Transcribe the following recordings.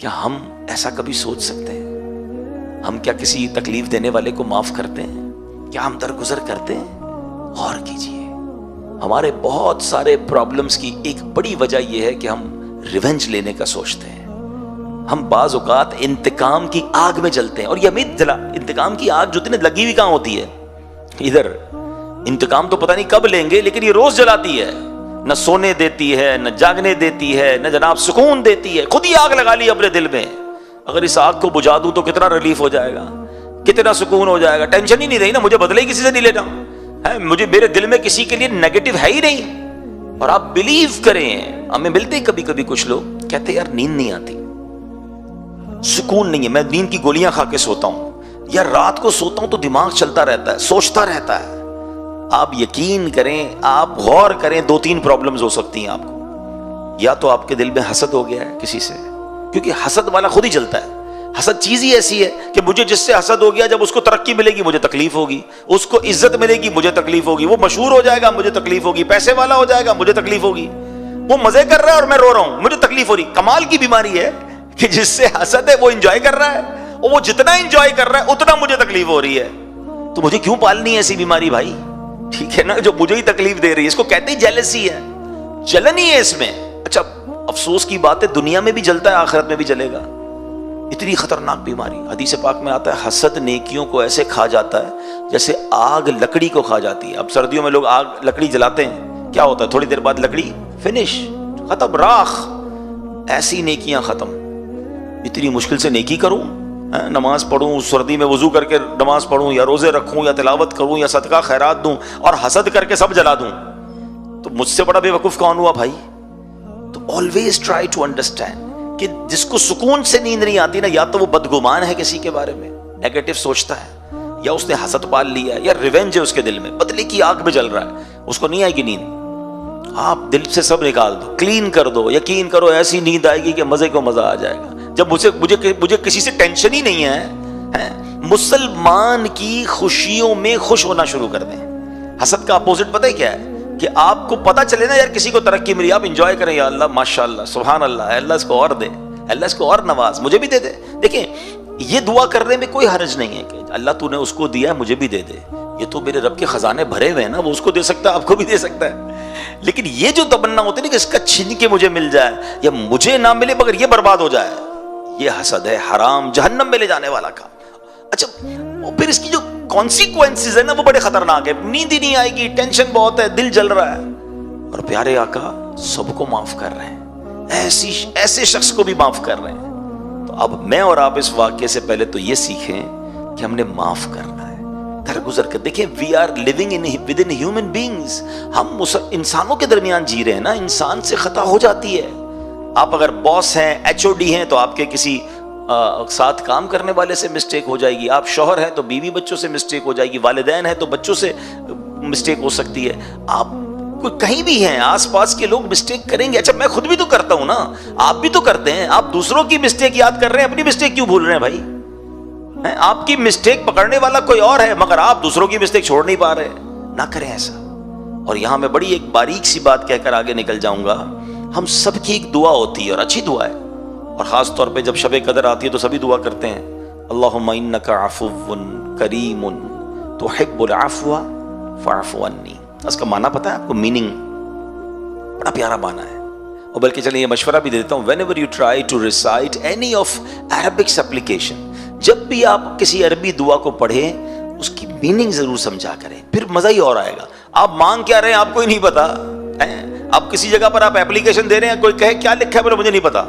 کیا ہم ایسا کبھی سوچ سکتے ہیں؟ ہم کیا کسی تکلیف دینے والے کو معاف کرتے ہیں؟ کیا ہم درگزر کرتے ہیں؟ غور کیجئے، ہمارے بہت سارے پرابلمز کی ایک بڑی وجہ یہ ہے کہ ہم ریونج لینے کا سوچتے ہیں۔ ہم بعض اوقات انتقام کی آگ میں جلتے ہیں، اور یہ امید انتقام کی آگ جو لگی ہوئی کہاں ہوتی ہے؟ ادھر انتقام تو پتہ نہیں کب لیں گے، لیکن یہ روز جلاتی ہے، نہ سونے دیتی ہے، نہ جاگنے دیتی ہے، نہ جناب سکون دیتی ہے۔ خود ہی آگ لگا لی اپنے دل میں، اگر اس آگ کو بجھا دوں تو کتنا ریلیف ہو جائے گا، کتنا سکون ہو جائے گا، ٹینشن ہی نہیں رہی نا، مجھے بدلے ہی کسی سے نہیں لینا ہے، مجھے میرے دل میں کسی کے لیے نیگیٹو ہے ہی نہیں۔ اور آپ بلیو کریں، ہمیں ملتے ہیں کبھی کبھی کچھ لوگ کہتے ہیں یار نیند نہیں آتی، سکون نہیں ہے، میں نیند کی گولیاں کھا کے سوتا ہوں، یا رات کو سوتا ہوں تو دماغ چلتا رہتا ہے، سوچتا رہتا ہے۔ آپ یقین کریں، آپ غور کریں، دو تین پرابلمز ہو سکتی ہیں آپ کو۔ یا تو آپ کے دل میں حسد ہو گیا ہے کسی سے، کیونکہ حسد والا خود ہی جلتا ہے۔ حسد چیز ہی ایسی ہے کہ مجھے جس سے حسد ہو گیا، جب اس کو ترقی ملے گی مجھے تکلیف ہوگی، اس کو عزت ملے گی مجھے تکلیف ہوگی، وہ مشہور ہو جائے گا مجھے تکلیف ہوگی، پیسے والا ہو جائے گا مجھے تکلیف ہوگی، وہ مزے کر رہا ہے اور میں رو رہا ہوں مجھے تکلیف ہو رہی۔ کمال کی بیماری ہے کہ جس سے حسد ہے وہ انجوائے کر رہا ہے، اور وہ جتنا انجوائے کر رہا ہے اتنا مجھے تکلیف ہو رہی ہے۔ تو مجھے کیوں پالنی ہے ایسی بیماری بھائی؟ ٹھیک ہے نا، جو مجھے ہی تکلیف دے رہی ہے، اس کو کہتے ہی جیلسی ہے، جلن ہی ہے اس میں۔ اچھا افسوس کی بات ہے، دنیا میں بھی جلتا ہے، آخرت میں بھی جلے گا۔ اتنی خطرناک بیماری، حدیث پاک میں آتا ہے حسد نیکیوں کو ایسے کھا جاتا ہے جیسے آگ لکڑی کو کھا جاتی ہے۔ اب سردیوں میں لوگ آگ لکڑی جلاتے ہیں، کیا ہوتا ہے؟ تھوڑی دیر بعد لکڑی فنش، ختم، راخ۔ ایسی نیکیاں ختم۔ اتنی مشکل سے نیکی کروں، نماز پڑھوں، سردی میں وضو کر کے نماز پڑھوں، یا روزے رکھوں، یا تلاوت کروں، یا صدقہ خیرات دوں، اور حسد کر کے سب جلا دوں، تو مجھ سے بڑا بے وقوف کون ہوا بھائی؟ تو آلویز ٹرائی ٹو انڈرسٹینڈ کہ جس کو سکون سے نیند نہیں آتی نا، یا تو وہ بدگمان ہے کسی کے بارے میں، نیگیٹو سوچتا ہے، یا اس نے حسد پال لیا ہے، یا ریونج ہے اس کے دل میں، بدلے کی آگ میں جل رہا ہے، اس کو نہیں آئے گی نیند۔ آپ دل سے سب نکال دو، کلین کر دو، یقین کرو ایسی نیند آئے گی کہ مزے کو مزہ آ جائے گا۔ جب مجھے کسی سے ٹینشن ہی نہیں ہے، مسلمان کی خوشیوں میں خوش ہونا شروع کر دیں۔ حسد کا اپوزٹ پتہ ہے کیا ہے؟ کہ آپ کو پتہ چلے نا یار کسی کو ترقی ملی، آپ انجوائے کریں، یا اللہ ماشاءاللہ سبحان اللہ، اللہ اس کو اور دے، اللہ اس کو اور نواز، مجھے بھی دے دے۔ دیکھیں یہ دعا کرنے میں کوئی حرج نہیں ہے کہ اللہ تو نے اس کو دیا ہے مجھے بھی دے دے، یہ تو میرے رب کے خزانے بھرے ہوئے ہیں نا، وہ اس کو دے سکتا ہے، آپ کو بھی دے سکتا ہے۔ لیکن یہ جو تمنا ہوتی ہے نا کہ اس کا چھین کے مجھے مل جائے، یا مجھے نہ ملے مگر یہ برباد ہو جائے، یہ حسد ہے، حرام، جہنم میں لے جانے والا کام۔ اچھا پھر اس کی جو کانسیکوینسز ہے نا وہ بڑے خطرناک ہے، نیند ہی نہیں آئے گی، ٹینشن بہت ہے، دل جل رہا ہے۔ اور پیارے آقا سب کو معاف کر رہے ہیں، ایسے شخص کو بھی معاف کر رہے ہیں۔ تو اب میں اور آپ اس واقعے سے پہلے تو یہ سیکھیں کہ ہم نے معاف کرنا ہے، درگزر کر۔ دیکھیں we are living with in human beings, ہم انسانوں کے درمیان جی رہے ہیں نا، انسان سے خطا ہو جاتی ہے۔ آپ اگر باس ہیں، ایچ او ڈی ہیں، تو آپ کے کسی ساتھ کام کرنے والے سے مسٹیک ہو جائے گی، آپ شوہر ہیں تو بیوی بچوں سے مسٹیک ہو جائے گی، والدین ہیں تو بچوں سے مسٹیک ہو سکتی ہے، آپ کوئی کہیں بھی ہیں آس پاس کے لوگ مسٹیک کریں گے۔ اچھا میں خود بھی تو کرتا ہوں نا، آپ بھی تو کرتے ہیں، آپ دوسروں کی مسٹیک یاد کر رہے ہیں، اپنی مسٹیک کیوں بھول رہے ہیں بھائی؟ آپ کی مسٹیک پکڑنے والا کوئی اور ہے، مگر آپ دوسروں کی مسٹیک چھوڑ نہیں پا رہے۔ نہ کریں ایسا۔ اور یہاں میں بڑی ایک باریک سی بات کہہ کر آگے نکل جاؤں گا، ہم سب کی ایک دعا ہوتی ہے اور اچھی دعا ہے، اور خاص طور پہ جب شب قدر آتی ہے تو سبھی دعا کرتے ہیں، اللہم انک عفو کریم تحب العفو فاعف عنی۔ اس کا معنی پتہ ہے آپ کو؟ میننگ بڑا پیارا معنی ہے، اور بلکہ چلیں یہ مشورہ بھی دیتا ہوں، whenever you try to recite any of Arabic application، جب بھی آپ کسی عربی دعا کو پڑھیں اس کی میننگ ضرور سمجھا کریں، پھر مزہ ہی اور آئے گا۔ آپ مانگ کیا رہے ہیں آپ کو ہی نہیں پتا، آپ کسی جگہ پر آپ ایپلیکیشن دے رہے ہیں، کوئی کہے کیا لکھا ہے بولے مجھے نہیں پتا،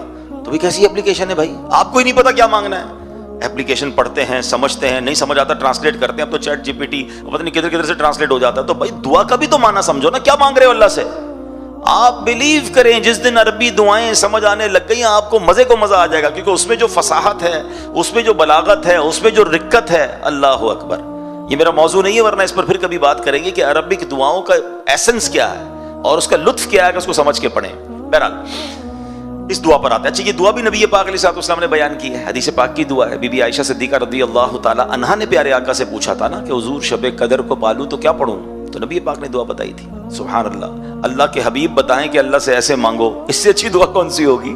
تو بھی کیسی ایپلیکیشن ہے بھائی؟ آپ کو ہی نہیں پتا کیا مانگنا ہے۔ ایپلیکیشن پڑھتے ہیں، سمجھتے ہیں، نہیں سمجھ آتا ٹرانسلیٹ کرتے ہیں، اب تو چیٹ جی پی ٹی پتہ نہیں کدھر کدھر سے ٹرانسلیٹ ہو جاتا ہے، تو بھائی دعا کا بھی تو معنی سمجھو نا، کیا مانگ رہے ہو اللہ سے؟ آپ بلیو کریں جس دن عربی دعائیں سمجھ آنے لگ گئی آپ کو مزے کو مزہ آ جائے گا، کیونکہ اس میں جو فصاحت ہے، اس میں جو بلاغت ہے، اس میں جو رقت ہے، اللہ اکبر۔ یہ میرا موضوع نہیں ہے، ورنہ اس پر پھر کبھی بات کریں گے کہ عربک دعاؤں کا ایسنس کیا ہے اور اس کا لطف کیا ہے کہ اس کو سمجھ کے پڑھیں۔ بہرحال اس دعا پر آتے ہیں۔ اچھا یہ دعا بھی نبی پاک علیہ الصلوۃ والسلام نے بیان کی ہے، حدیث پاک کی دعا ہے۔ بی بی عائشہ صدیقہ رضی اللہ تعالی عنہا نے پیارے آقا سے پوچھا تھا نا کہ حضور شب قدر کو پالوں تو کیا پڑھوں، تو نبی پاک نے دعا بتائی تھی۔ سبحان اللہ، اللہ کے حبیب بتائیں کہ اللہ سے ایسے مانگو، اس سے اچھی دعا کون سی ہوگی؟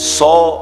100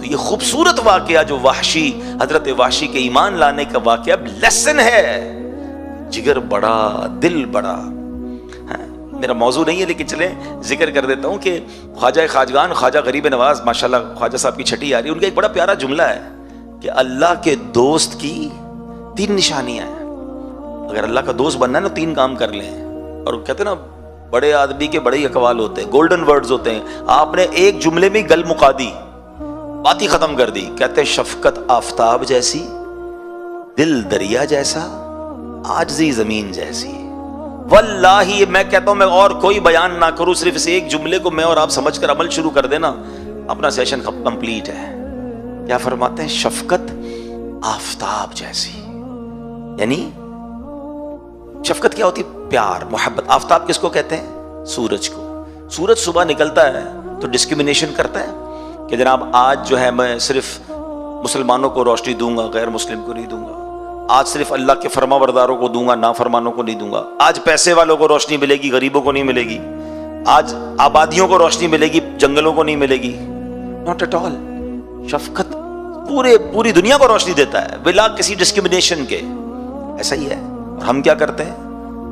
تو یہ خوبصورت واقعہ جو وحشی، حضرت وحشی کے ایمان لانے کا واقعہ لیسن ہے، جگر بڑا دل بڑا. میرا موضوع نہیں ہے لیکن چلیں ذکر کر دیتا ہوں کہ خواجہ خواجگان خواجہ غریب نواز ماشاءاللہ خواجہ صاحب کی چھٹی آ رہی ہے، ان کا ایک بڑا پیارا جملہ ہے کہ اللہ کے دوست کی 3 نشانیاں ہیں. اگر اللہ کا دوست بننا ہے نا 3 کام کر لیں. اور کہتے ہیں نا بڑے آدمی کے بڑے ہی اقوال ہوتے ہیں، گولڈن ورڈز ہوتے ہیں. آپ نے ایک جملے میں گل مکا دی، بات ہی ختم کر دی. کہتے ہیں شفقت آفتاب جیسی، دل دریا جیسا، عاجزی زمین جیسی. واللہ میں کہتا ہوں میں اور کوئی بیان نہ کروں، صرف اس ایک جملے کو میں اور آپ سمجھ کر عمل شروع کر دینا، اپنا سیشن کمپلیٹ ہے. کیا فرماتے ہیں؟ شفقت آفتاب جیسی. یعنی شفقت کیا ہوتی؟ پیار، محبت. آفتاب کس کو کہتے ہیں؟ سورج کو. سورج صبح نکلتا ہے تو ڈسکریمنیشن کرتا ہے کہ جناب آج جو ہے میں صرف مسلمانوں کو روشنی دوں گا، غیر مسلم کو نہیں دوں گا. آج صرف اللہ کے فرما برداروں کو دوں گا، نافرمانوں کو نہیں دوں گا. آج پیسے والوں کو روشنی ملے گی، غریبوں کو نہیں ملے گی. آج آبادیوں کو روشنی ملے گی، جنگلوں کو نہیں ملے گی. Not at all. شفقت پوری دنیا کو روشنی دیتا ہے بلا کسی ڈسکریمنیشن کے. ایسا ہی ہے. اور ہم کیا کرتے ہیں؟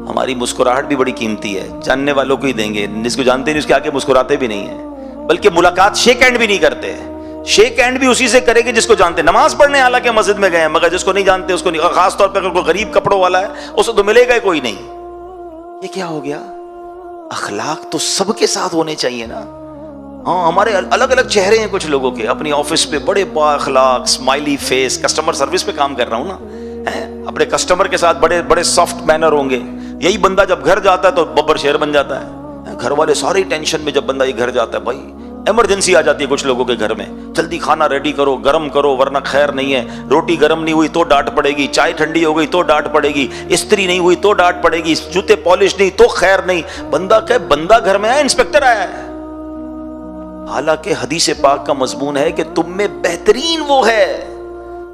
ہماری مسکراہٹ بھی بڑی قیمتی ہے، جاننے والوں کو ہی دیں گے، جس کو جانتے نہیں اس کے آگے مسکراتے بھی نہیں ہیں. بلکہ ملاقات شیک ہینڈ بھی نہیں کرتے. شیک ہینڈ بھی اسی سے کرے گی جس کو جانتے. نماز پڑھنے حالانکہ مسجد میں گئے ہیں، مگر جس کو نہیں جانتے اس کو نہیں. خاص طور پہ اگر کوئی غریب کپڑوں والا ہے اسے تو ملے گا کوئی نہیں. یہ کیا ہو گیا؟ اخلاق تو سب کے ساتھ ہونے چاہیے نا. ہاں ہمارے الگ الگ چہرے ہیں کچھ لوگوں کے. اپنی آفس پہ بڑے با اخلاق، اسمائلی فیس، کسٹمر سروس پہ کام کر رہا ہوں نا، اپنے کسٹمر کے ساتھ بڑے بڑے سافٹ مینر ہوں گے. یہی بندہ جب گھر جاتا ہے تو ببر شیر بن جاتا ہے. گھر والے ساری ٹینشن میں جب بندہ یہ گھر جاتا ہے، بھائی ایمرجنسی آ جاتی ہے کچھ لوگوں کے گھر میں، جلدی کھانا ریڈی کرو، گرم کرو ورنہ خیر نہیں ہے. روٹی گرم نہیں ہوئی تو ڈانٹ پڑے گی، چائے ٹھنڈی ہو گئی تو ڈانٹ پڑے گی، استری نہیں ہوئی تو ڈانٹ پڑے گی، جوتے پالش نہیں تو خیر نہیں. بندہ کہ بندہ گھر میں آیا، انسپیکٹر آیا ہے. حالانکہ حدیث پاک کا مضمون ہے کہ تم میں بہترین وہ ہے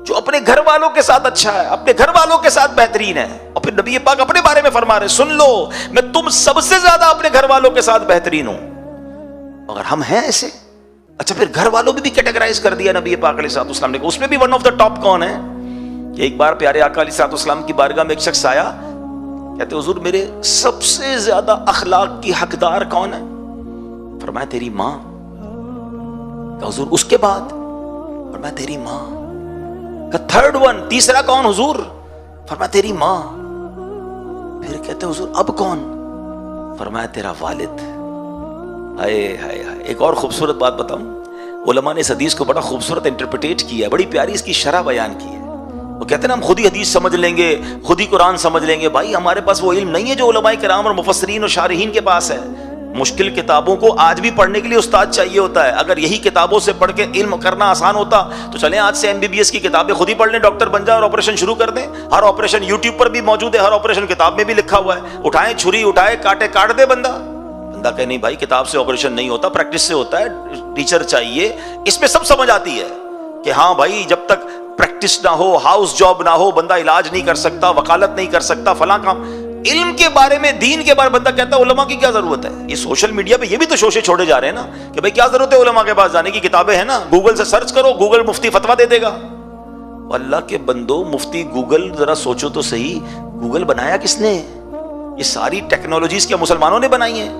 جو اپنے گھر والوں کے ساتھ اچھا ہے، اپنے گھر والوں کے ساتھ بہترین ہے. اور پھر نبی پاک اپنے بارے میں فرما رہے، سن لو میں تم سب سے زیادہ اپنے گھر والوں کے ساتھ بہترین ہوں. اگر ہم ہیں ایسے، اچھا پھر گھر والوں بھی کیٹیگرائز کر دیا نبی پاک علیہ الصلوۃ والسلام نے. اس میں بھی ون آف دا ٹاپ کون ہے؟ ایک بار پیارے آقا علیہ الصلوۃ والسلام کی بارگاہ میں ایک شخص آیا، کہتے حضور میرے سب سے زیادہ اخلاق کی حقدار کون ہے؟ فرمایا تیری ماں. کہ حضور اس کے بعد؟ فرمایا تیری ماں. کہ تھرڈ ون، تیسرا کون حضور؟ فرمایا تیری ماں. پھر کہتے حضور اب کون؟ فرمایا تیرا والد. ہائے ہائے ہائے. ایک اور خوبصورت بات بتاؤں، علماء نے اس حدیث کو بڑا خوبصورت انٹرپریٹ کیا ہے، بڑی پیاری اس کی شرح بیان کی ہے. وہ کہتے ہیں نا ہم خود ہی حدیث سمجھ لیں گے، خود ہی قرآن سمجھ لیں گے. بھائی ہمارے پاس وہ علم نہیں ہے جو علماء کرام اور مفسرین اور شارحین کے پاس ہے. مشکل کتابوں کو آج بھی پڑھنے کے لیے استاد چاہیے ہوتا ہے. اگر یہی کتابوں سے پڑھ کے علم کرنا آسان ہوتا تو چلیں آج سے MBBS کی کتابیں خود ہی پڑھ لیں، ڈاکٹر بن جائے اور آپریشن شروع کر دیں. ہر آپریشن یوٹیوب پر بھی موجود ہے، ہر آپریشن کتاب میں بھی لکھا ہوا ہے. اٹھائیں چھری، اٹھائے کاٹے، کاٹ دے بندہ. بندہ کہ نہیں بھائی کتاب سے آپریشن نہیں ہوتا، پریکٹس سے ہوتا ہے، ٹیچر چاہیے. اس میں سب سمجھ آتی ہے کہ ہاں بھائی جب تک پریکٹس نہ ہو، ہاؤس جاب نہ ہو، بندہ علاج نہیں کر سکتا، وکالت نہیں کر سکتا، فلاں کام. علم کے بارے میں، دین کے بارے میں بندہ کہتا ہے علماء کی کیا ضرورت ہے. یہ سوشل میڈیا پہ یہ بھی تو شوشے چھوڑے جا رہے ہیں نا کہ بھائی کیا ضرورت ہے علماء کے پاس جانے کی، کتابیں ہیں نا، گوگل سے سرچ کرو، گوگل مفتی فتویٰ دے دے گا. اللہ کے بندو، مفتی گوگل ذرا سوچو تو صحیح، گوگل بنایا کس نے؟ یہ ساری ٹیکنالوجیز کیا مسلمانوں نے بنائی ہیں؟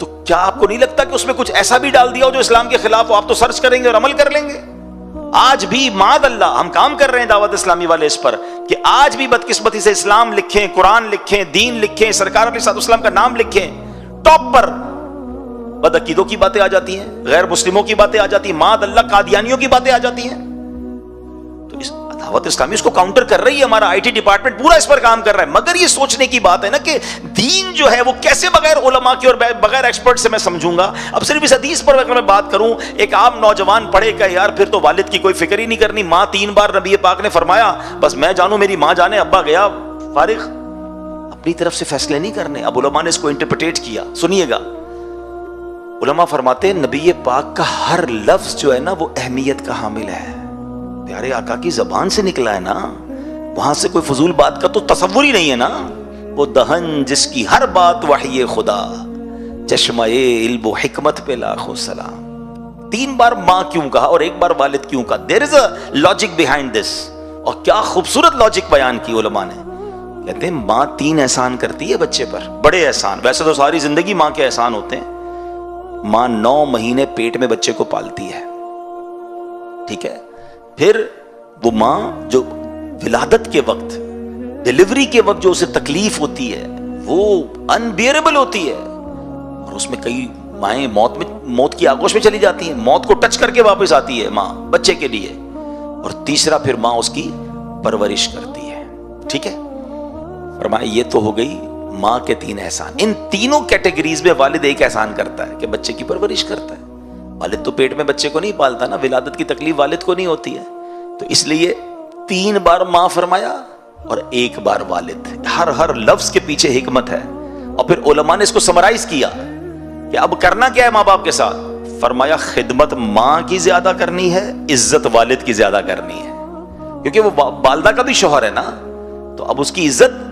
تو کیا آپ کو نہیں لگتا کہ اس میں کچھ ایسا بھی ڈال دیا ہو جو اسلام کے خلاف ہو؟ آپ تو سرچ کریں گے اور عمل کر لیں گے. آج بھی معاذ اللہ ہم کام کر رہے ہیں دعوت اسلامی والے اس پر کہ آج بھی بدقسمتی سے اسلام لکھیں، قرآن لکھیں، دین لکھیں، سرکار علیہ الصلوۃ والسلام کا نام لکھیں، ٹاپ پر بدعقیدوں کی باتیں آ جاتی ہیں، غیر مسلموں کی باتیں آ جاتی ہیں، معاذ اللہ قادیانیوں کی باتیں آ جاتی ہیں. تو اس دعوت اسلامی اس کو کاؤنٹر کر رہی ہے، ہمارا IT ڈپارٹمنٹ پورا اس پر کام کر رہا ہے. مگر یہ سوچنے کی بات ہے نا کہ دین جو ہے وہ کیسے بغیر علماء کی اور بغیر ایکسپرٹ سے میں سمجھوں گا. اب صرف اس حدیث پر اگر میں بات کروں، ایک عام نوجوان پڑھے کہ یار پھر تو والد کی کوئی فکر ہی نہیں کرنی. ماں 3 بار نبی پاک نے فرمایا بس میں جانوں میری ماں جانے، ابا گیا فارغ، اپنی طرف سے فیصلے نہیں کرنے. اب علماء نے اس کو انٹرپریٹ کیا. سنیے گا، علماء فرماتے ہیں نبی پاک کا ہر لفظ جو ہے نا وہ اہمیت کا حامل ہے. پیارے آقا کی زبان سے نکلا ہے نا، وہاں سے کوئی فضول بات کا تو تصور ہی نہیں ہے نا. وہ دہن جس کی ہر بات وحی خدا، چشمہ علم و حکمت پہ لاکھوں سلام. 3 بار ماں کیوں کہا اور 1 بار والد کیوں کہا؟ دیر از اے لاجک بیہائنڈ دس. اور کیا خوبصورت لاجک بیان کی علماء نے. کہتے ہیں ماں 3 احسان کرتی ہے بچے پر، بڑے احسان. ویسے تو ساری زندگی ماں کے احسان ہوتے ہیں. ماں 9 مہینے پیٹ میں بچے کو پالتی ہے، ٹھیک ہے. پھر وہ ماں جو ولادت کے وقت، ڈیلیوری کے وقت جو اسے تکلیف ہوتی ہے وہ انبیئربل ہوتی ہے. اور اس میں کئی مائیں موت کی آغوش میں چلی جاتی ہیں، موت کو ٹچ کر کے واپس آتی ہے ماں بچے کے لیے. اور تیسرا پھر ماں اس کی پرورش کرتی ہے، ٹھیک ہے. فرمایا یہ تو ہو گئی ماں کے 3 احسان. ان تینوں کیٹیگریز میں والد ایک احسان کرتا ہے کہ بچے کی پرورش کرتا ہے. والد تو پیٹ میں بچے کو نہیں پالتا نا، ولادت کی تکلیف والد کو نہیں ہوتی ہے. تو اس لیے 3 بار ماں فرمایا اور 1 بار والد. ہر لفظ کے پیچھے حکمت ہے. اور پھر علماء نے اس کو سمرائز کیا کہ اب کرنا کیا ہے ماں باپ کے ساتھ. فرمایا خدمت ماں کی زیادہ کرنی ہے، عزت والد کی زیادہ کرنی ہے. کیونکہ وہ والدہ کا بھی شوہر ہے نا، تو اب اس کی عزت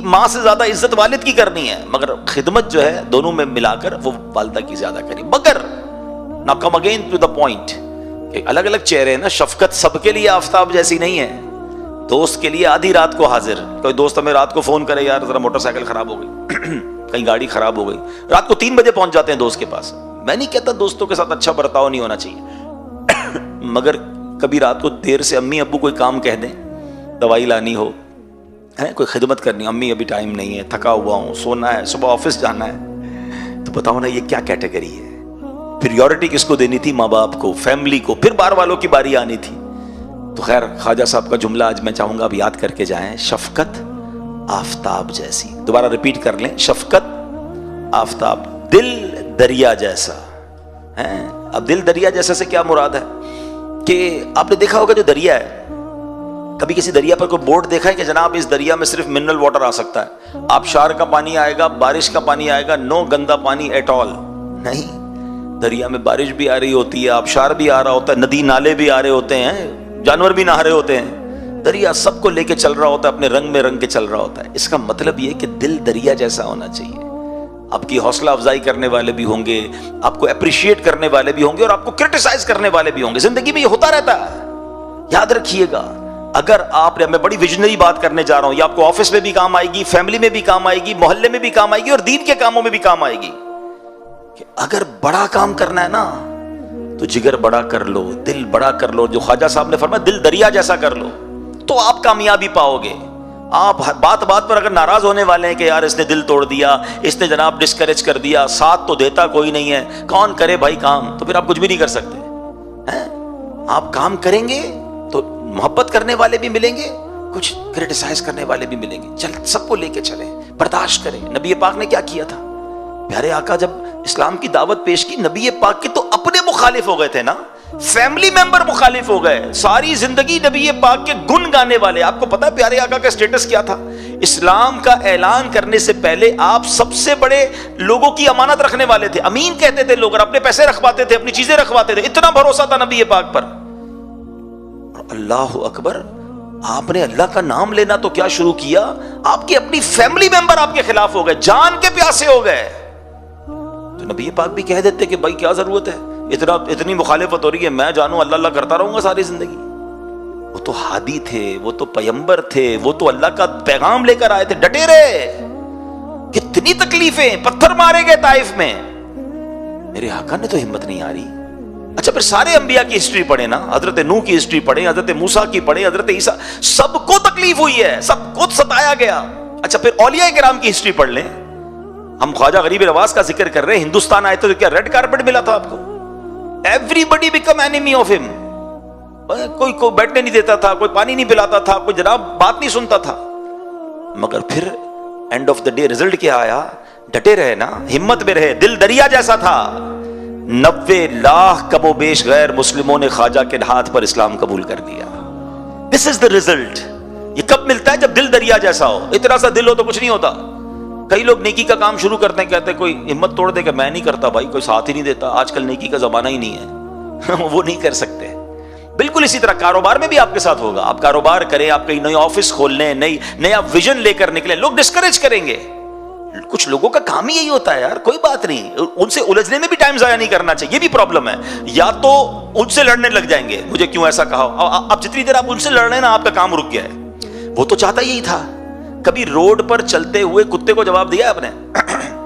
ماں سے زیادہ عزت والد کی کرنی ہے. مگر خدمت جو ہے دونوں میں ملا کر وہ والدہ کی زیادہ کرنی. مگر نا come again to the point کہ الگ الگ چہرے ہیں نا. شفقت سب کے لیے آفتاب جیسی نہیں ہے. دوست کے لیے آدھی رات کو حاضر. کوئی دوست ہمیں رات کو فون کرے یار ذرا موٹر سائیکل خراب ہو گئی کہیں گاڑی خراب ہو گئی، رات کو 3 بجے پہنچ جاتے ہیں دوست کے پاس. میں نہیں کہتا دوستوں کے ساتھ اچھا برتاؤ نہیں ہونا چاہیے مگر کبھی رات کو دیر سے امی ابو کوئی کام کہہ دیں، دوائی لانی ہو، کوئی خدمت کرنی، امی ابھی ٹائم نہیں ہے، تھکا ہوا ہوں، سونا ہے، صبح آفس جانا ہے. تو بتاؤ نا یہ کیا کیٹیگری ہے. پریورٹی کس کو دینی تھی؟ ماں باپ کو، فیملی کو. پھر بار والوں کی باری آنی تھی. تو خیر خواجہ صاحب کا جملہ آج میں چاہوں گا اب یاد کر کے جائیں. شفقت آفتاب جیسی. دوبارہ ریپیٹ کر لیں. شفقت آفتاب، دل دریا جیسا. اب دل دریا جیسا سے کیا مراد ہے؟ کہ آپ نے دیکھا ہوگا جو دریا ہے، کبھی کسی دریا پر کوئی بورڈ دیکھا ہے کہ جناب اس دریا میں صرف منرل واٹر آ سکتا ہے، آبشار کا پانی آئے گا، بارش کا پانی آئے گا، نو گندا پانی ایٹ آل. نہیں، دریا میں بارش بھی آ رہی ہوتی ہے، آبشار بھی آ رہا ہوتا ہے، ندی نالے بھی آ رہے ہوتے ہیں، جانور بھی نہا رہے ہوتے ہیں. دریا سب کو لے کے چل رہا ہوتا ہے، اپنے رنگ میں رنگ کے چل رہا ہوتا ہے. اس کا مطلب یہ کہ دل دریا جیسا ہونا چاہیے. آپ کی حوصلہ افزائی کرنے والے بھی ہوں گے، آپ کو اپریشیٹ کرنے والے بھی ہوں گے، اور آپ کو کرٹیسائز کرنے والے بھی ہوں گے. زندگی میں یہ ہوتا رہتا ہے، یاد رکھیے گا. اگر آپ نے، میں بڑی ویژنری بات کرنے جا رہا ہوں، یہ آپ کو آفس میں بھی کام آئے گی، فیملی میں بھی کام آئے گی، محلے میں بھی کام آئے گی، اور دین کے کاموں میں بھی کام آئے گی. کہ اگر بڑا کام کرنا ہے نا تو جگر بڑا کر لو، دل بڑا کر لو. جو خواجہ صاحب نے فرمایا دل دریا جیسا کر لو تو آپ کامیابی پاؤ گے. آپ بات بات پر اگر ناراض ہونے والے ہیں کہ یار اس نے دل توڑ دیا، اس نے جناب ڈسکریج کر دیا، ساتھ تو دیتا کوئی نہیں ہے، کون کرے بھائی کام، تو پھر آپ کچھ بھی نہیں کر سکتے. آپ کام کریں گے تو محبت کرنے والے بھی ملیں گے، کچھ کرٹیسائز کرنے والے بھی ملیں گے. چل سب کو لے کے چلیں، برداشت کریں. نبی پاک نے کیا کیا تھا؟ پیارے آقا جب اسلام کی دعوت پیش کی، نبی پاک کے تو اپنے مخالف ہو گئے تھے نا، فیملی ممبر مخالف ہو گئے. ساری زندگی نبی پاک کے گن گانے والے. آپ کو پتا ہے پیارے آقا کا اسٹیٹس کیا تھا؟ اسلام کا اعلان کرنے سے پہلے آپ سب سے بڑے لوگوں کی امانت رکھنے والے تھے. امین کہتے تھے لوگ، اور اپنے پیسے رکھواتے تھے، اپنی چیزیں رکھواتے تھے. اتنا بھروسہ تھا نبی پاک پر. اور اللہ اکبر، آپ نے اللہ کا نام لینا تو کیا شروع کیا، آپ کی اپنی فیملی ممبر آپ کے خلاف ہو گئے، جان کے پیاسے ہو گئے. تو نبی پاک بھی کہہ دیتے کہ بھائی کیا ضرورت ہے، اتنی مخالفت ہو رہی ہے، میں جانوں اللہ اللہ کرتا رہوں گا ساری زندگی. وہ تو ہادی تھے، وہ تو پیغمبر تھے، وہ تو اللہ کا پیغام لے کر آئے تھے، ڈٹے رہے. کتنی تکلیفیں، پتھر مارے گئے طائف میں. میرے آقا نے تو ہمت نہیں آ رہی. اچھا پھر سارے انبیاء کی ہسٹری پڑھیں نا، حضرت نوح کی ہسٹری پڑھیں، حضرت موسیٰ کی پڑھیں، حضرت عیسیٰ، سب کو تکلیف ہوئی ہے، سب کو ستایا گیا. اچھا پھر اولیاء کرام کی ہسٹری پڑھ لیں. ہم خواجہ غریب نواز کا ذکر کر رہے ہیں، ہندوستان آئے تھے تو کیا ریڈ کارپٹ ملا تھا آپ کو؟ Everybody become enemy of ہم. کوئی بیٹھنے نہیں دیتا تھا، کوئی پانی نہیں پلاتا تھا، کوئی جناب بات نہیں سنتا تھا. مگر پھر and of the day result کیا آیا؟ ڈٹے رہے نا، ہمت میں رہے، دل دریا جیسا تھا. 90 لاکھ کم و بیش غیر مسلموں نے خواجہ کے ہاتھ پر اسلام قبول کر لیا. دس از دا ریزلٹ. یہ کب ملتا ہے؟ جب دل دریا جیسا ہو. اتنا سا دل ہو تو کچھ نہیں ہوتا. کئی لوگ نیکی کا کام شروع کرتے ہیں، کہتے ہیں کوئی ہمت توڑ دے کہ میں نہیں کرتا، بھائی کوئی ساتھ ہی نہیں دیتا، آج کل نیکی کا زمانہ ہی نہیں ہے وہ نہیں کر سکتے. بالکل اسی طرح کاروبار میں بھی آپ کے ساتھ ہوگا. آپ کاروبار کریں، آپ کئی نئی آفس کھول لیں، نیا ویژن لے کر نکلیں، لوگ ڈسکریج کریں گے. کچھ لوگوں کا کام ہی یہی ہوتا ہے یار، کوئی بات نہیں، ان سے الجھنے میں بھی ٹائم ضائع نہیں کرنا چاہیے، یہ بھی پرابلم ہے. یا تو ان سے لڑنے لگ جائیں گے، مجھے کیوں ایسا کہا. اب جتنی دیر آپ ان سے لڑ رہے ہیں نا، آپ کا کام رک گیا ہے. وہ تو چاہتا یہی تھا. کبھی روڈ پر چلتے ہوئے کتے کو جواب دیا آپ نے؟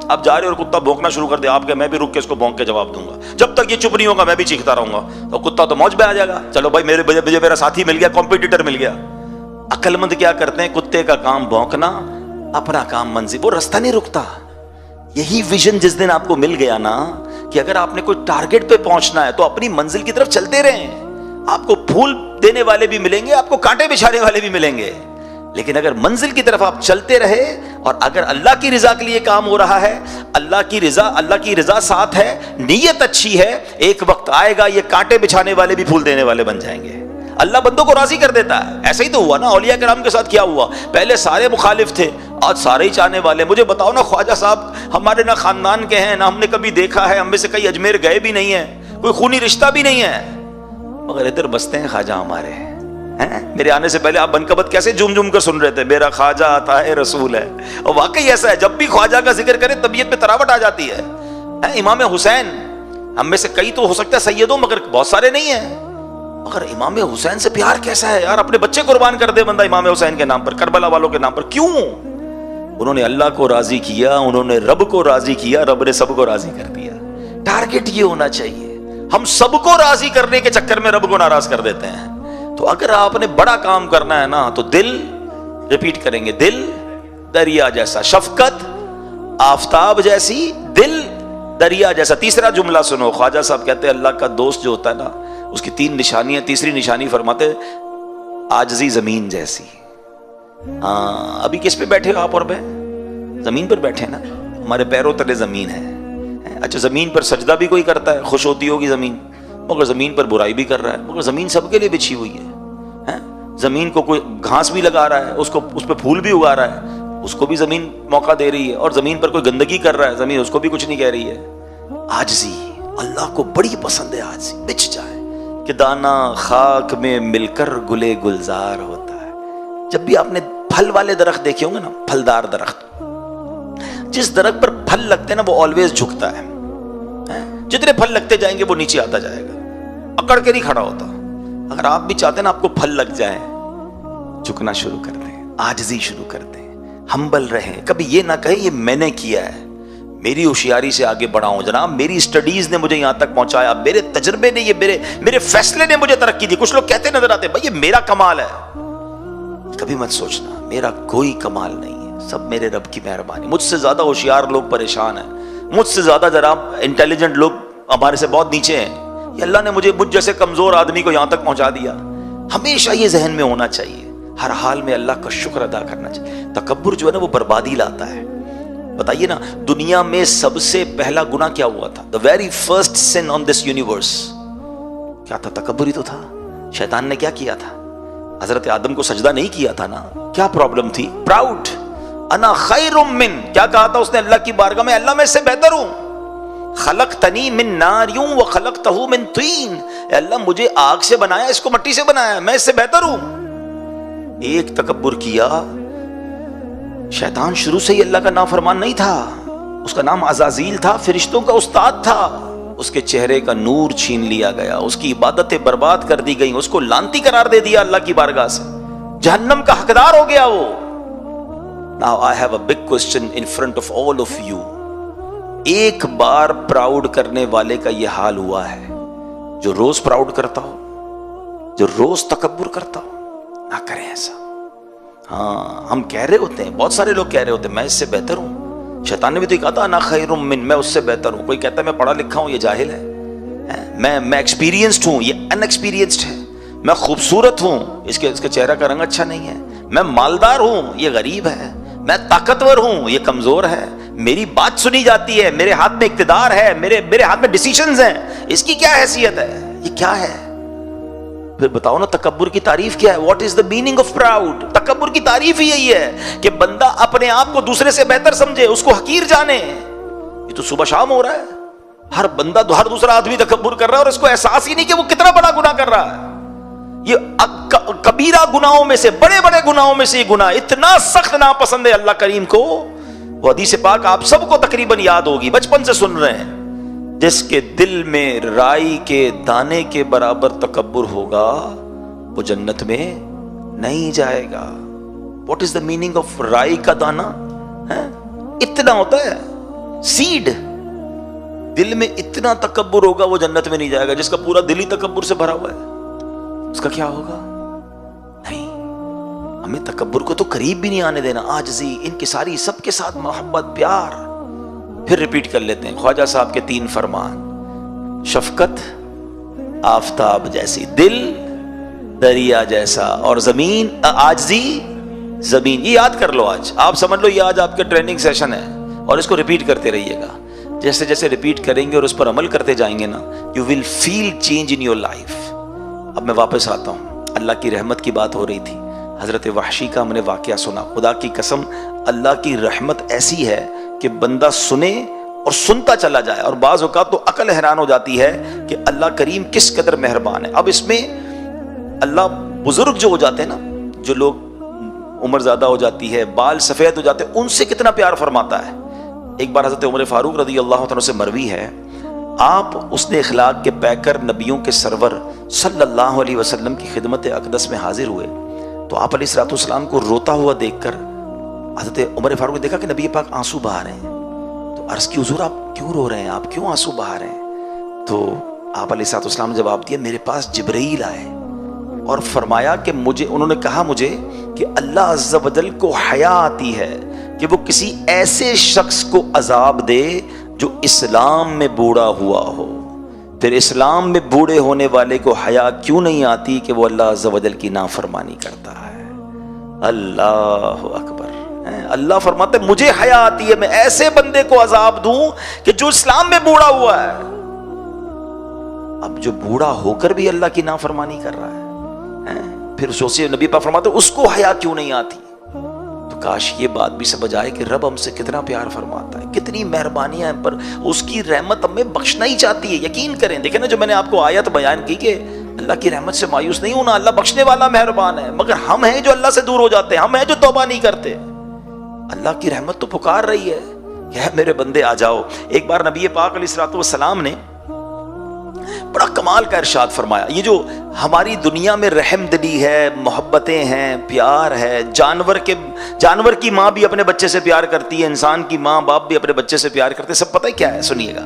آپ جا رہے اور کتا بھونکنا شروع کر دیا، آپ کہ میں بھی رک کے اس کو بھونک کے جواب دوں گا، جب تک یہ چپ نہیں ہوگا میں بھی چیختا رہوں گا. تو کتا تو موج میں آ جائے گا، چلو بھائی میرا ساتھی مل گیا، کمپیٹیٹر مل گیا. عقل مند کیا کرتے ہیں؟ کتے کا کام بھونکنا، اپنا کام منزل، وہ رستہ نہیں رکتا. یہی ویژن جس دن آپ کو مل گیا نا کہ اگر آپ نے کوئی ٹارگٹ پہ پہنچنا ہے تو اپنی منزل کی طرف چلتے رہیں. آپ کو پھول دینے والے بھی ملیں گے، آپ کو کانٹے بچھانے والے بھی ملیں گے، لیکن اگر منزل کی طرف آپ چلتے رہے اور اگر اللہ کی رضا کے لیے کام ہو رہا ہے، اللہ کی رضا ساتھ ہے، نیت اچھی ہے، ایک وقت آئے گا یہ کانٹے بچھانے والے بھی پھول دینے والے بن جائیں گے. اللہ بندوں کو راضی کر دیتا ہے. ایسا ہی تو ہوا نا اولیاء کرام کے ساتھ. کیا ہوا؟ پہلے سارے مخالف تھے، آج سارے ہی چاہنے والے. مجھے بتاؤ نا، خواجہ صاحب ہمارے نہ خاندان کے ہیں، نہ ہم نے کبھی دیکھا ہے، ہم میں سے کئی اجمیر گئے بھی نہیں ہیں، کوئی خونی رشتہ بھی نہیں ہے، مگر ادھر بستے ہیں خواجہ ہمارے ہیں. میرے آنے سے پہلے آپ بنکبت کیسے جھوم جھوم کر سن رہے تھے، میرا خواجہ آتا ہے رسول ہے. اور واقعی ایسا ہے، جب بھی خواجہ کا ذکر کرے طبیعت پہ تراوٹ آ جاتی ہے. امام حسین، ہم میں سے کئی تو ہو سکتا ہے سیدوں، مگر بہت سارے نہیں ہیں، مگر امام حسین سے پیار کیسا ہے یار. اپنے بچے قربان کر دے بندہ امام حسین کے نام پر، کربلا والوں کے نام پر. کیوں؟ انہوں نے اللہ کو راضی کیا، انہوں نے رب کو راضی کیا، رب نے سب کو راضی کر دیا. ٹارگٹ یہ ہونا چاہیے. ہم سب کو راضی کرنے کے چکر میں رب کو ناراض کر دیتے ہیں. تو اگر آپ نے بڑا کام کرنا ہے نا تو دل، ریپیٹ کریں گے، دل دریا جیسا، شفقت آفتاب جیسی، دل دریا جیسا. تیسرا جملہ سنو، خواجہ صاحب کہتے ہیں اللہ کا دوست جو ہوتا ہے نا اس کی 3 نشانیاں. تیسری نشانی فرماتے عاجزی زمین جیسی. ہاں، ابھی کس پہ بیٹھے ہو آپ اور میں؟ زمین پر بیٹھے نا، ہمارے پیروں تلے زمین ہے. اچھا، زمین پر سجدہ بھی کوئی کرتا ہے، خوش ہوتی ہوگی زمین، مگر زمین پر برائی بھی کر رہا ہے. مگر زمین سب کے لیے بچھی ہوئی ہے. زمین کو کوئی گھاس بھی لگا رہا ہے، اس پہ پھول بھی اگا رہا ہے، اس کو بھی زمین موقع دے رہی ہے. اور زمین پر کوئی گندگی کر رہا ہے، زمین اس کو بھی کچھ نہیں کہہ رہی ہے. عاجزی اللہ کو بڑی پسند ہے. عاجزی بچ جائے کہ دانا خاک میں مل کر گلے گلزار ہوتا ہے. جب بھی آپ نے پھل والے درخت دیکھے ہوں گے نا، پھلدار درخت، جس درخت پر پھل لگتے ہیں نا وہ آلویز جھکتا ہے. جتنے پھل لگتے جائیں گے وہ نیچے آتا جائے گا، اکڑ کے نہیں کھڑا ہوتا. اگر آپ بھی چاہتے ہیں نا آپ کو پھل لگ جائے، جھکنا شروع کر دیں، عاجزی شروع کر دیں، ہمبل رہیں. کبھی یہ نہ کہیں یہ میں نے کیا ہے، میری ہوشیاری سے آگے بڑھا ہوں جناب، میری اسٹڈیز نے مجھے یہاں تک پہنچایا، میرے تجربے نے، یہ میرے فیصلے نے مجھے ترقی دی. کچھ لوگ کہتے نظر آتے بھائی یہ میرا کمال ہے. کبھی مت سوچنا میرا کوئی کمال نہیں ہے، سب میرے رب کی مہربانی. مجھ سے زیادہ ہوشیار لوگ پریشان ہیں، مجھ سے زیادہ جناب انٹیلیجنٹ لوگ ہمارے سے بہت نیچے ہیں. یہ اللہ نے مجھ جیسے کمزور آدمی کو یہاں تک پہنچا دیا. ہمیشہ یہ ذہن میں ہونا چاہیے، ہر حال میں اللہ کا شکر ادا کرنا چاہیے. تکبر جو ہے نا وہ بربادی لاتا ہے. بتائیے نا، دنیا میں سب سے پہلا گناہ کیا ہوا تھا؟ The very first sin on this universe کیا تھا؟ تکبر ہی تو تھا. شیطان نے کیا کیا تھا؟ حضرت آدم کو سجدہ نہیں کیا تھا نا. کیا پرابلم تھی؟ پراؤڈ. انا خیر من، کیا کہا تھا اس نے اللہ کی بارگاہ میں؟ اللہ میں اس سے بہتر ہوں. خلقتنی من نار وخلقتہ من طین، اے اللہ مجھے آگ سے بنایا، اس کو مٹی سے بنایا، میں اس سے بہتر ہوں. ایک تکبر کیا. شیطان شروع سے ہی اللہ کا نافرمان نہیں تھا، اس کا نام عزازیل تھا، فرشتوں کا استاد تھا. اس کے چہرے کا نور چھین لیا گیا، اس کی عبادتیں برباد کر دی گئیں، اس کو لعنتی قرار دے دیا اللہ کی بارگاہ سے، جہنم کا حقدار ہو گیا وہ. Now I have a big question in front of all of you. ایک بار پراؤڈ کرنے والے کا یہ حال ہوا ہے، جو روز پراؤڈ کرتا ہو، جو روز تکبر کرتا ہو، نہ کریں ایسا. ہاں، ہم کہہ رہے ہوتے ہیں، بہت سارے لوگ کہہ رہے ہوتے ہیں میں اس سے بہتر ہوں. شیطان نے بھی تو کہا تھا انا خیر من، میں اس سے بہتر ہوں. کوئی کہتا ہے میں پڑھا لکھا ہوں، یہ جاہل ہے. میں ایکسپیرینسڈ ہوں، یہ ان ایکسپیرینسڈ ہے. میں خوبصورت ہوں، اس کے چہرہ کا رنگ اچھا نہیں ہے. میں مالدار ہوں، یہ غریب ہے. میں طاقتور ہوں، یہ کمزور ہے. میری بات سنی جاتی ہے، میرے ہاتھ میں اقتدار ہے، میرے ہاتھ میں ڈیسیشنز ہیں. اس کی کیا حیثیت ہے؟ یہ کیا ہے؟ پھر بتاؤ نا تکبر کی تعریف کیا ہے؟ What is the meaning of proud? تکبر کی تعریف ہی یہی ہے کہ بندہ اپنے آپ کو دوسرے سے بہتر سمجھے، اس کو حقیر جانے. یہ تو صبح شام ہو رہا ہے، ہر بندہ، ہر دوسرا آدمی تکبر کر رہا ہے اور اس کو احساس ہی نہیں کہ وہ کتنا بڑا گناہ کر رہا ہے. یہ کبیرہ گناہوں میں سے، بڑے بڑے گناہوں میں سے یہ گناہ اتنا سخت ناپسند ہے اللہ کریم کو. وہ حدیث پاک آپ سب کو تقریباً یاد ہوگی، بچپن سے سن رہے ہیں، جس کے دل میں رائی کے دانے کے برابر تکبر ہوگا وہ جنت میں نہیں جائے گا۔ What is the meaning of رائی کا دانا؟ اتنا ہوتا ہے سیڈ، دل میں اتنا تکبر ہوگا وہ جنت میں نہیں جائے گا۔ جس کا پورا دل ہی تکبر سے بھرا ہوا ہے اس کا کیا ہوگا؟ نہیں، ہمیں تکبر کو تو قریب بھی نہیں آنے دینا۔ عاجزی، انکساری، سب کے ساتھ محبت، پیار۔ پھر ریپیٹ کر لیتے ہیں خواجہ صاحب کے 3 فرمان: شفقت آفتاب جیسی، دل دریا جیسا، اور زمین عاجزی زمین۔ یہ یاد کر لو، آج آپ سمجھ لو یہ آج آپ کا ٹریننگ سیشن ہے، اور اس کو ریپیٹ کرتے رہیے گا۔ جیسے جیسے ریپیٹ کریں گے اور اس پر عمل کرتے جائیں گے نا، you will feel change in your life. اب میں واپس آتا ہوں، اللہ کی رحمت کی بات ہو رہی تھی، حضرت وحشی کا ہم نے واقعہ سنا۔ خدا کی قسم، اللہ کی رحمت ایسی ہے کہ بندہ سنے اور سنتا چلا جائے، اور بعض اوقات تو عقل حیران ہو جاتی ہے کہ اللہ کریم کس قدر مہربان ہے۔ اب اس میں اللہ بزرگ جو ہو جاتے ہیں نا، جو لوگ عمر زیادہ ہو جاتی ہے، بال سفید ہو جاتے ہیں، ان سے کتنا پیار فرماتا ہے۔ ایک بار حضرت عمر فاروق رضی اللہ عنہ سے مروی ہے، آپ حسن اخلاق کے پیکر نبیوں کے سرور صلی اللہ علیہ وسلم کی خدمت اقدس میں حاضر ہوئے، تو آپ علیہ الصلوۃ والسلام کو روتا ہوا دیکھ کر حضرت عمر فاروق نے دیکھا کہ نبی پاک آنسو بہا رہے ہیں، تو عرض کی حضور آپ کیوں رو رہے ہیں، آپ کیوں آنسو بہا رہے ہیں؟ تو آپ علیہ الصلوۃ والسلام نے جواب دیا، میرے پاس جبرائیل آئے اور فرمایا کہ انہوں نے کہا مجھے کہ اللہ عز و جل کو حیا آتی ہے کہ وہ کسی ایسے شخص کو عذاب دے جو اسلام میں بوڑھا ہوا ہو، پھر اسلام میں بوڑھے ہونے والے کو حیا کیوں نہیں آتی کہ وہ اللہ عز و جل کی نافرمانی کرتا ہے؟ اللہ اکبر۔ اللہ فرماتے مجھے حیا آتی ہے میں ایسے بندے کو عذاب دوں کہ جو اسلام میں بوڑھا ہوا ہے۔ اب جو بوڑھا ہو کر بھی اللہ کی نافرمانی کر رہا ہے، پھر سوچئے نبی پاک فرماتے اس کو حیا کیوں نہیں آتی؟ تو کاش یہ بات بھی سمجھ آئے کہ رب ہم سے کتنا پیار فرماتا ہے، کتنی مہربانیاں ہم پر، اس کی رحمت ہمیں بخشنا ہی چاہتی ہے۔ یقین کریں، دیکھیں نا جو میں نے آپ کو آیت بیان کی کہ اللہ کی رحمت سے مایوس نہیں ہونا، اللہ بخشنے والا مہربان ہے، مگر ہم ہیں جو اللہ سے دور ہو جاتے ہیں، ہم ہیں جو توبہ نہیں کرتے۔ اللہ کی رحمت تو پکار رہی ہے کہ اے میرے بندے آ جاؤ۔ ایک بار نبی پاک علیہ الصلوۃ والسلام نے بڑا کمال کا ارشاد فرمایا، یہ جو ہماری دنیا میں رحم دلی ہے، محبتیں ہیں، پیار ہے، جانور کی ماں بھی اپنے بچے سے پیار کرتی ہے، انسان کی ماں باپ بھی اپنے بچے سے پیار کرتے ہیں، سب پتہ ہے کیا ہے؟ سنیے گا،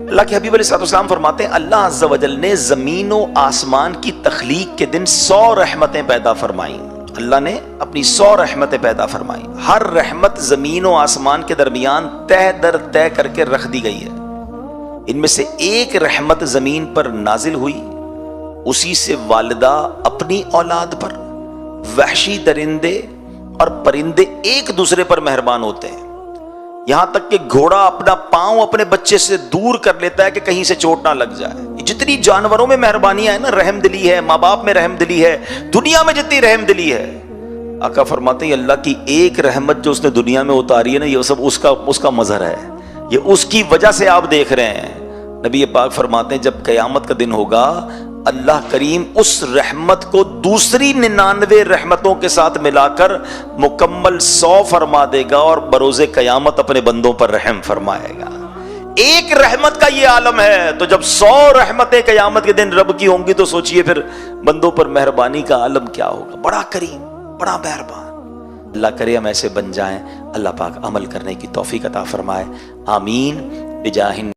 اللہ کے حبیب علیہ الصلوۃ والسلام فرماتے ہیں اللہ عز و جل نے زمین و آسمان کی تخلیق کے دن 100 رحمتیں پیدا فرمائیں۔ اللہ نے اپنی 100 رحمتیں پیدا فرمائیں، ہر رحمت زمین و آسمان کے درمیان تہ در تہ کر کے رکھ دی گئی ہے۔ ان میں سے ایک رحمت زمین پر نازل ہوئی، اسی سے والدہ اپنی اولاد پر، وحشی درندے اور پرندے ایک دوسرے پر مہربان ہوتے ہیں، یہاں تک کہ گھوڑا اپنا پاؤں اپنے بچے سے دور کر لیتا ہے کہ کہیں سے چوٹ نہ لگ جائے۔ جتنی جانوروں میں مہربانیاں ہیں نا، رحم دلی ہے، ماں باپ میں رحم دلی ہے، دنیا میں جتنی رحم دلی ہے، آقا فرماتے ہیں اللہ کی ایک رحمت جو اس نے دنیا میں اتاری ہے نا، یہ سب اس کا مظہر ہے، یہ اس کی وجہ سے آپ دیکھ رہے ہیں۔ نبی پاک فرماتے ہیں جب قیامت کا دن ہوگا، اللہ کریم اس رحمت کو دوسری 99 رحمتوں کے ساتھ ملا کر مکمل 100 فرما دے گا، اور بروز قیامت اپنے بندوں پر رحم فرمائے گا۔ ایک رحمت کا یہ عالم ہے، تو جب 100 رحمتیں قیامت کے دن رب کی ہوں گی تو سوچئے پھر بندوں پر مہربانی کا عالم کیا ہوگا۔ بڑا کریم، بڑا مہربان۔ اللہ کرے ہم ایسے بن جائیں، اللہ پاک عمل کرنے کی توفیق عطا فرمائے، آمین بجاہ